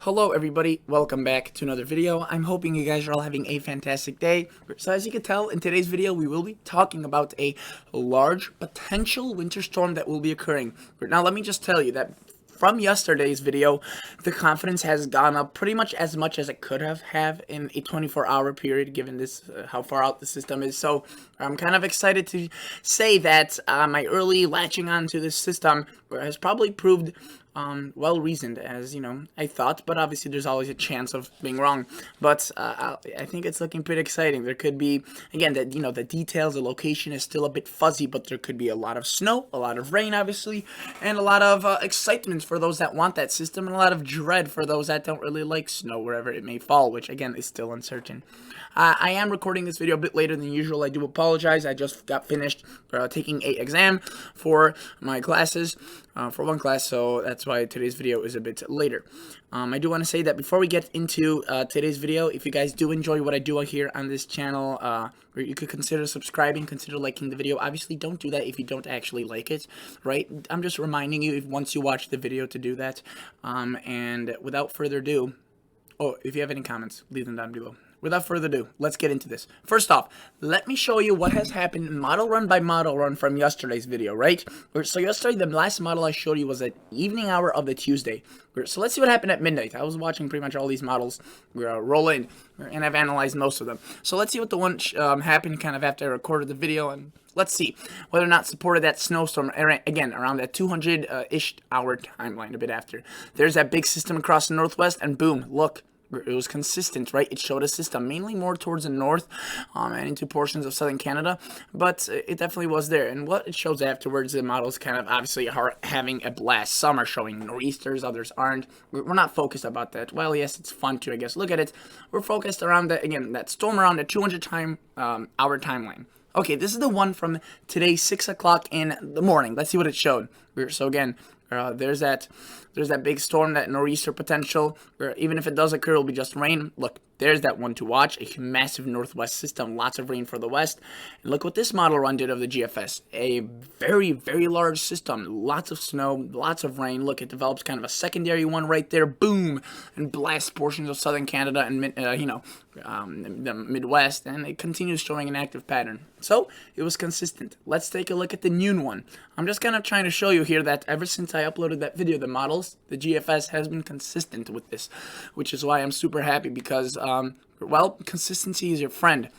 Hello everybody, welcome back to another video. I'm hoping you guys are all having a fantastic day. So as you can tell, in today's video we will be talking about a large potential winter storm that will be occurring. Now let me just tell you that from yesterday's video, the confidence has gone up pretty much as it could have in a 24-hour period, given this how far out the system is. So I'm kind of excited to say that my early latching onto this system has probably proved well reasoned, as you know I thought, but obviously there's always a chance of being wrong. But I think it's looking pretty exciting. There could be, again, that the details, the location is still a bit fuzzy, but there could be a lot of snow, a lot of rain, obviously, and a lot of excitement for those that want that system, and a lot of dread for those that don't really like snow wherever it may fall, which again is still uncertain. I am recording this video a bit later than usual. I do apologize. I just got finished taking a exam for my classes, for one class, so that's why today's video is a bit later. I do want to say that before we get into today's video, if you guys do enjoy what I do here on this channel, you could consider subscribing, consider liking the video. Obviously, don't do that if you don't actually like it, right? I'm just reminding you, once you watch the video, to do that. And without further ado, if you have any comments, leave them down below. Without further ado, let's get into this. First off, let me show you what has happened model run by model run from yesterday's video, right? So yesterday, the last model I showed you was at evening hour of the Tuesday. So let's see what happened at midnight. I was watching pretty much all these models roll in, and I've analyzed most of them. So let's see what the one happened kind of after I recorded the video, and let's see whether or not supported that snowstorm, again, around that 200-ish hour timeline, a bit after. There's that big system across the northwest, and boom, look. It was consistent, right? It showed a system mainly more towards the north and into portions of southern Canada, but it definitely was there. And what it shows afterwards, the models kind of obviously are having a blast. Some are showing nor'easters, others aren't. We're not focused about that. Well, yes, it's fun to, I guess, look at it. We're focused around that, again, that storm around the 200-hour timeline. Okay, this is the one from today, 6 o'clock in the morning. Let's see what it showed. So again, there's that big storm, that nor'easter potential. Even if it does occur, it'll be just rain. Look, there's that one to watch. A massive northwest system, lots of rain for the west. And look what this model run did of the GFS. A very, very large system. Lots of snow, lots of rain. Look, it develops kind of a secondary one right there. Boom! And blasts portions of southern Canada and, the Midwest. And it continues showing an active pattern. So, it was consistent. Let's take a look at the noon one. I'm just kind of trying to show you here that ever since I uploaded that video, the models, the GFS has been consistent with this, which is why I'm super happy because, well, consistency is your friend.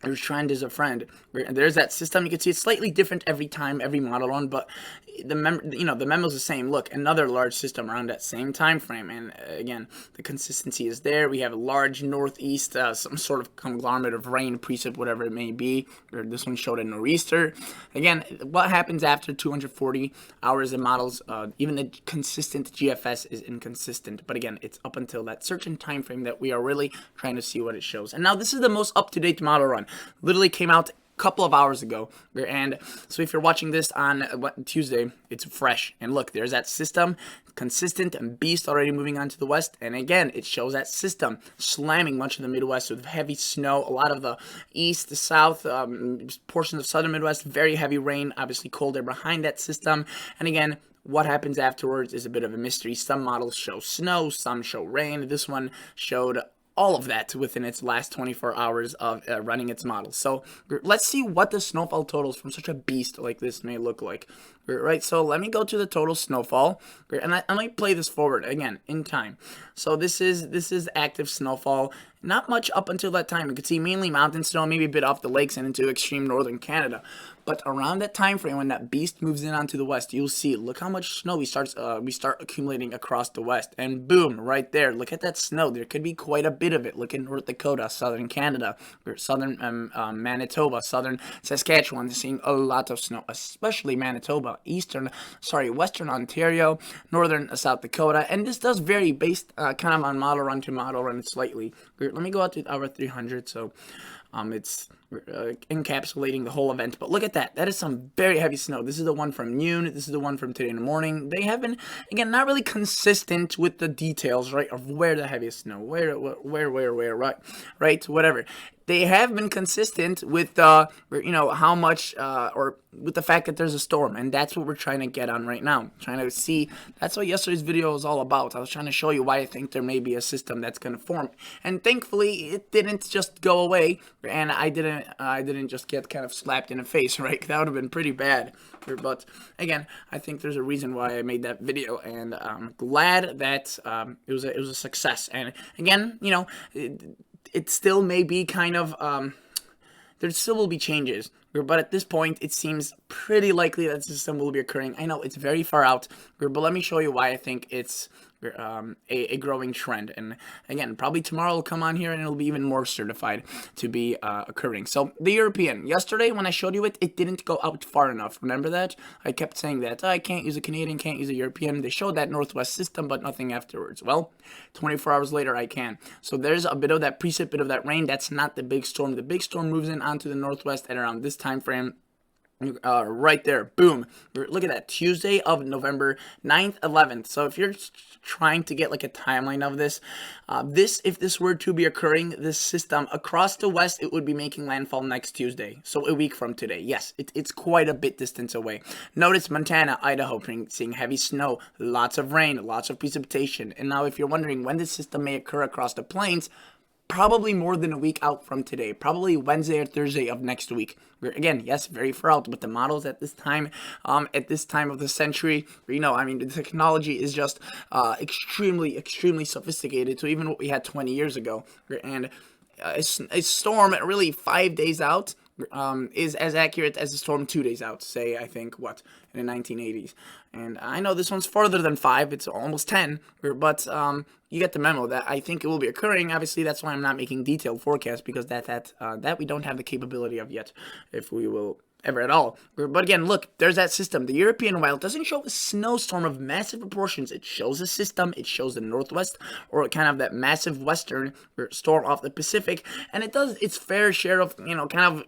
Your trend is a friend. There's that system. You can see it's slightly different every time, every model run, but the memo's the same. Look, another large system around that same time frame, and again, the consistency is there. We have a large northeast, some sort of conglomerate of rain, precip, whatever it may be. This one showed a nor'easter. Again, what happens after 240 hours of models? Even the consistent GFS is inconsistent. But again, it's up until that certain time frame that we are really trying to see what it shows. And now this is the most up-to-date model run. Literally came out couple of hours ago, and so if you're watching this on Tuesday, it's fresh. And look, there's that system, consistent and beast, already moving on to the west. And again, it shows that system slamming much of the Midwest with heavy snow, a lot of the east, the south, portions of southern Midwest, very heavy rain, obviously colder behind that system. And again, what happens afterwards is a bit of a mystery. Some models show snow, some show rain. This one showed all of that within its last 24 hours of running its model. So let's see what the snowfall totals from such a beast like this may look like. Right, so let me go to the total snowfall, and let me play this forward again in time. So this is active snowfall. Not much up until that time. You can see mainly mountain snow, maybe a bit off the lakes and into extreme northern Canada. But around that time frame, when that beast moves in onto the west, you'll see. Look how much snow we start accumulating across the west, and boom, right there. Look at that snow. There could be quite a bit of it. Look in North Dakota, southern Canada, southern Manitoba, southern Saskatchewan. They're seeing a lot of snow, especially Manitoba, western Ontario, northern South Dakota, and this does vary based kind of on model run to model run slightly. Let me go out to hour 300, so it's encapsulating the whole event. But look at that. That is some very heavy snow. This is the one from noon. This is the one from today in the morning. They have been, again, not really consistent with the details, right, of where the heaviest snow, where, right, whatever. they have been consistent with how much or with the fact that there's a storm, and that's what we're trying to get on right now. Trying to see, that's what yesterday's video was all about. I was trying to show you why I think there may be a system that's going to form, and thankfully it didn't just go away, and I didn't just get kind of slapped in the face, right? That would have been pretty bad. But again, I think there's a reason why I made that video, and I'm glad that it was a success. And again, it still may be kind of there still will be changes, but at this point it seems pretty likely that the system will be occurring. I know it's very far out, but let me show you why I think it's a growing trend. And again, probably tomorrow will come on here and it'll be even more certified to be occurring. So the European, yesterday when I showed you it, it didn't go out far enough. Remember that? I kept saying that I can't use a Canadian, can't use a European. They showed that northwest system, but nothing afterwards. Well, 24 hours later I can. So there's a bit of that precip, bit of that rain. That's not the big storm. The big storm moves in onto the northwest at around this time frame. Right there, boom. Look at that, Tuesday of November 9th, 11th. So if you're trying to get like a timeline of this, if this were to be occurring, this system across the west, it would be making landfall next Tuesday. So a week from today. Yes, it's quite a bit distance away. Notice Montana, Idaho, seeing heavy snow, lots of rain, lots of precipitation. And now if you're wondering when this system may occur across the plains, probably more than a week out from today, probably Wednesday or Thursday of next week. Again, yes, very far out, but the models at this time of the century, I mean, the technology is just extremely, extremely sophisticated to even what we had 20 years ago. And a storm really 5 days out is as accurate as a storm 2 days out, say, I think, in the 1980s. And I know this one's farther than 5, it's almost 10, but you get the memo that I think it will be occurring. Obviously, that's why I'm not making detailed forecasts, because that we don't have the capability of yet, if we will ever at all. But again, look, there's that system. The European, while it doesn't show a snowstorm of massive proportions, it shows a system. It shows the northwest, or kind of that massive western storm off the Pacific, and it does its fair share of, kind of,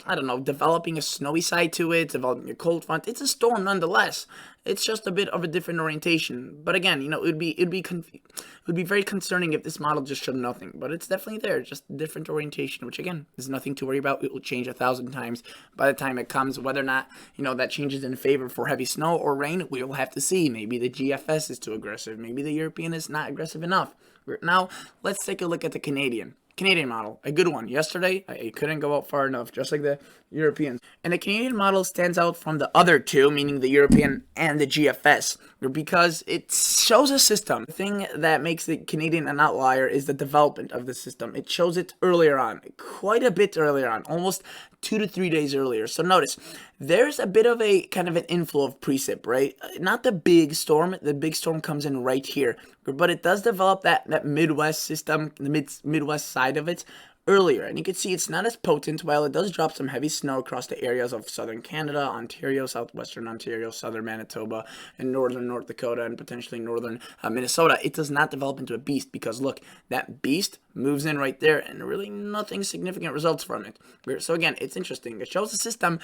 I don't know, developing a snowy side to it, developing a cold front. It's a storm nonetheless. It's just a bit of a different orientation. But again, it would be very concerning if this model just showed nothing. But it's definitely there, just different orientation, which again is nothing to worry about. It will change 1,000 times by the time it comes. Whether or not that changes in favor for heavy snow or rain, we will have to see. Maybe the GFS is too aggressive. Maybe the European is not aggressive enough. Now let's take a look at the Canadian model, a good one. Yesterday, it couldn't go out far enough, just like the European. And the Canadian model stands out from the other two, meaning the European and the GFS, because it shows a system. The thing that makes the Canadian an outlier is the development of the system. It shows it earlier on, quite a bit earlier on, almost 2 to 3 days earlier. So notice, there's a bit of a kind of an inflow of precip, right? Not the big storm. The big storm comes in right here, but it does develop that Midwest system, the Midwest side of it, earlier. And you can see it's not as potent, while it does drop some heavy snow across the areas of southern Canada, Ontario, southwestern Ontario, southern Manitoba, and northern North Dakota, and potentially northern Minnesota. It does not develop into a beast, because look, that beast moves in right there, and really nothing significant results from it. So again, it's interesting. It shows the system,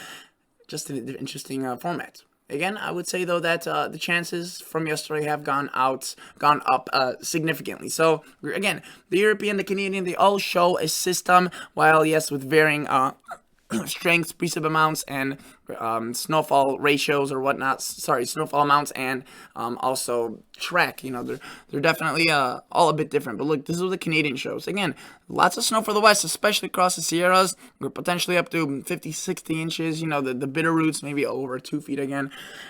just in an interesting format. Again, I would say, though, that the chances from yesterday have gone up significantly. So, again, the European, the Canadian, they all show a system, while, yes, with varying strengths, precip amounts, and snowfall ratios or whatnot. Sorry, snowfall amounts, and also track. They're definitely all a bit different. But look, this is what the Canadian shows. Again, lots of snow for the west, especially across the Sierras. We're potentially up to 50, 60 inches. The Bitterroots maybe over 2 feet again,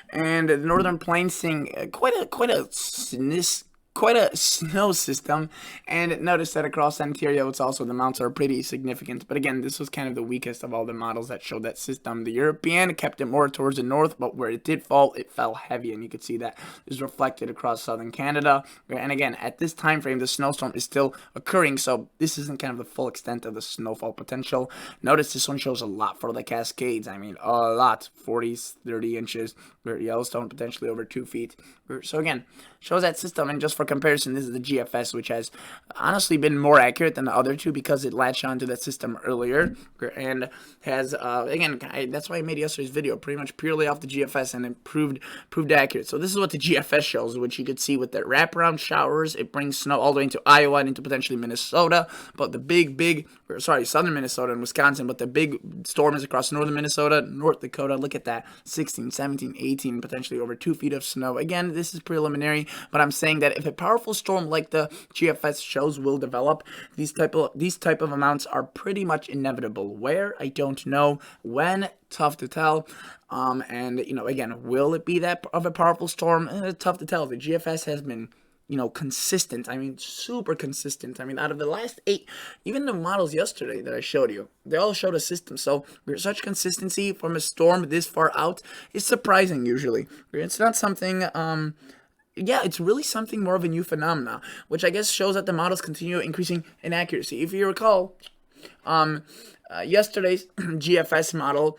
and the Northern Plains seeing quite a snow system. And notice that across Ontario, it's also, the mounts are pretty significant. But again, this was kind of the weakest of all the models that showed that system. The European kept it more towards the north, but where it did fall, it fell heavy, and you could see that is reflected across southern Canada. And again, at this time frame, the snowstorm is still occurring, so this isn't kind of the full extent of the snowfall potential. Notice this one shows a lot for the Cascades. I mean, a lot, 40, 30 inches. Yellowstone potentially over 2 feet. So again, shows that system. And just for for comparison, this is the GFS, which has honestly been more accurate than the other two because it latched onto that system earlier and has, again, that's why I made yesterday's video, pretty much purely off the GFS, and it proved accurate. So this is what the GFS shows, which you could see with the wraparound showers. It brings snow all the way into Iowa and into potentially Minnesota, but the southern Minnesota and Wisconsin, but the big storm is across northern Minnesota, North Dakota. Look at that, 16, 17, 18, potentially over 2 feet of snow. Again, this is preliminary, but I'm saying that if a powerful storm like the GFS shows will develop, these type of amounts are pretty much inevitable. Where? I don't know. When? Tough to tell. And again, will it be that of a powerful storm? Tough to tell. The GFS has been consistent. I mean, super consistent. I mean, out of the last 8, even the models yesterday that I showed you, they all showed a system. So such consistency from a storm this far out is surprising usually. It's not something, yeah, it's really something more of a new phenomena, which I guess shows that the models continue increasing in accuracy. If you recall, yesterday's GFS model,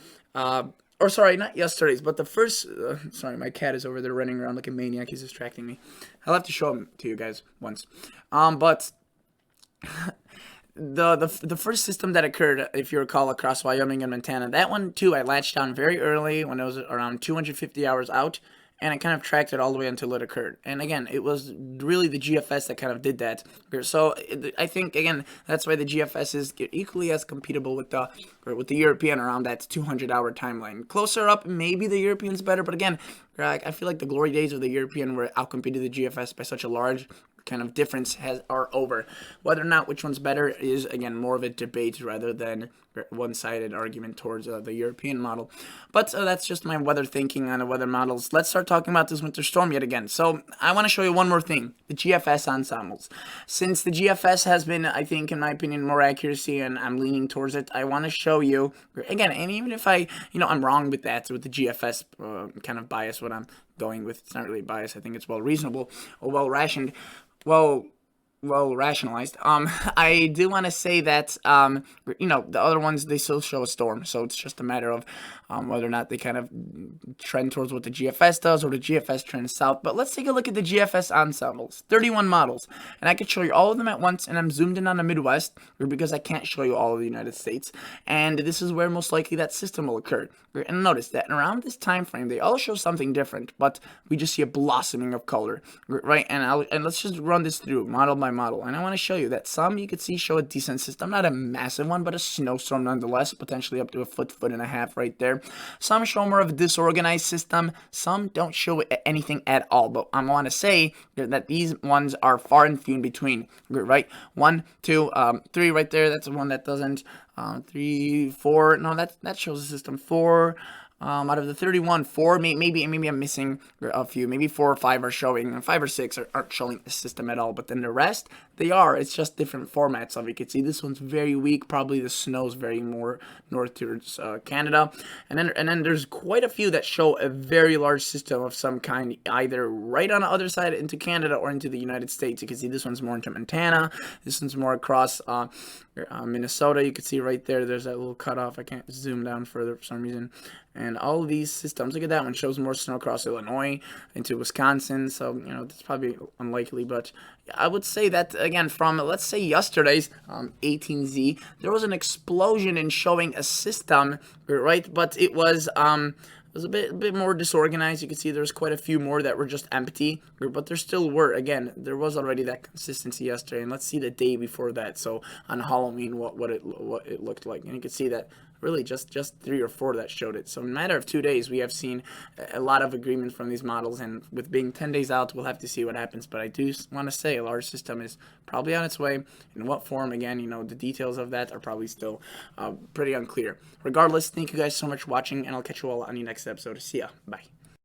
or sorry, not yesterday's, but the first, sorry, my cat is over there running around like a maniac. He's distracting me. I'll have to show him to you guys once. But the first system that occurred, if you recall, across Wyoming and Montana, that one too, I latched on very early when it was around 250 hours out, and I kind of tracked it all the way until it occurred. And again, it was really the GFS that kind of did that. So I think, again, that's why the GFS is equally as compatible with the European around that 200-hour timeline. Closer up, maybe the European's better, but again, I feel like the glory days of the European were outcompeted the GFS by such a large kind of difference are over. Whether or not which one's better is, again, more of a debate rather than one-sided argument towards the European model. But that's just my weather thinking on the weather models. Let's start talking about this winter storm yet again. So I want to show you one more thing, the GFS ensembles. Since the GFS has been, I think, in my opinion, more accuracy, and I'm leaning towards it, I want to show you, again, and even if I'm wrong with that, with the GFS kind of bias, what I'm going with, it's not really bias, I think it's well reasonable or well rationed, well rationalized. I do want to say that, the other ones, they still show a storm, so it's just a matter of whether or not they kind of trend towards what the GFS does or the GFS trends south. But let's take a look at the GFS ensembles, 31 models, and I could show you all of them at once, and I'm zoomed in on the Midwest because I can't show you all of the United States, and this is where most likely that system will occur. And notice that around this time frame, they all show something different, but we just see a blossoming of color, right? And let's just run this through model by model, and I want to show you that some you could see show a decent system, not a massive one, but a snowstorm nonetheless, potentially up to a foot and a half right there. Some show more of a disorganized system, some don't show anything at all, but I want to say that these ones are far and few in between, right? 1, 2, 3 right there, that's the one that doesn't, 3, 4, no, that shows the system. 4, out of the 31, 4, maybe I'm missing a few, maybe 4 or 5 are showing, and 5 or 6 aren't showing the system at all, but then the rest, they are. It's just different formats. So you can see this one's very weak, probably the snow's very more north towards Canada, and then there's quite a few that show a very large system of some kind, either right on the other side into Canada or into the United States. You can see this one's more into Montana, this one's more across Minnesota. You can see right there's that little cutoff. I can't zoom down further for some reason. And all of these systems, look at that one, shows more snow across Illinois into Wisconsin. So, that's probably unlikely. But I would say that, again, from, let's say, yesterday's 18Z, there was an explosion in showing a system, right? But it was a bit more disorganized. You can see there's quite a few more that were just empty, but there still were. Again, there was already that consistency yesterday, and let's see the day before that. So on Halloween, what it looked like, and you can see that really just 3 or 4 that showed it. So in a matter of 2 days, we have seen a lot of agreement from these models, and with being 10 days out, we'll have to see what happens. But I do want to say a large system is probably on its way. In what form, again, the details of that are probably still pretty unclear. Regardless, thank you guys so much for watching, and I'll catch you all on the next episode. See ya. Bye.